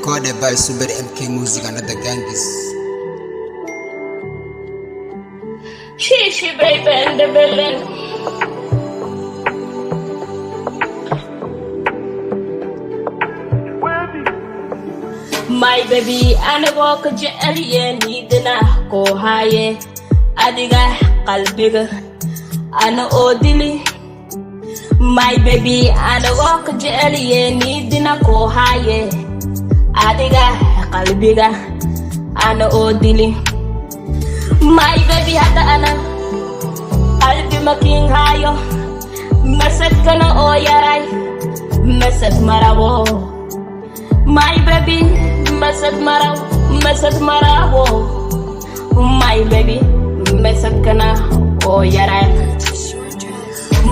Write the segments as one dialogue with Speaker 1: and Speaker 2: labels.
Speaker 1: Recorded by Super MK Music and the Ganges.
Speaker 2: She baby in the building. My baby, أنا walk جالية نيدنا كوهاية أديها قلبي أنا أوديلي. My baby, أنا walk جالية نيدنا كوهاية أديها قلبي أنا أوديلي. My baby, هذا أنا قلبي مكين هايو مسد كنا أو يراي مسد مراو. My baby, مسد مراو. My baby, مسد كنا أو يراي.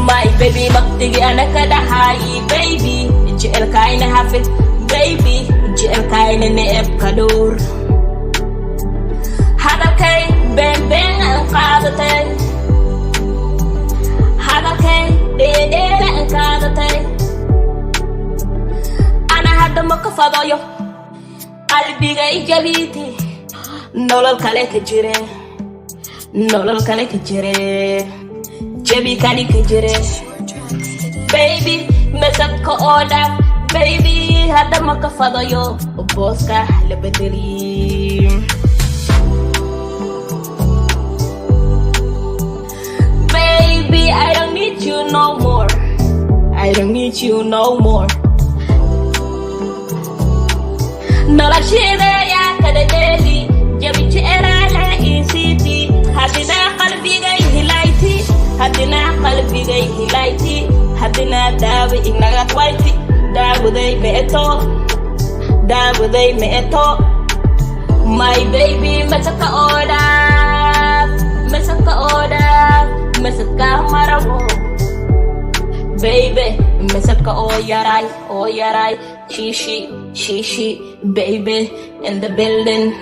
Speaker 2: My baby, بقتي أنا كده هاي baby جيل كاين هافت baby جيل كاين نئب كدور. هذا كي بين انقاذتي هذا كي ديدين انقاذتي. أنا هذا مكفضايو قلبي غي جبيتي نولل كاليك جيري نولل كاليك جيري جبي كاليك جيري baby مسك أودا baby هذا مكفضايو بوسكا لبدري. Baby, I don't need you no more. I don't need you no more. No la shida ya kada deli, jabi chera la isiti. Hadina qalbi gay hilaiti, hadina qalbi gay hilaiti, hadina dawi inaga kwaiti, dawi meeto. My baby, masaka oda, مسكا مرمو baby مسكا oh yarai shishi baby in the building.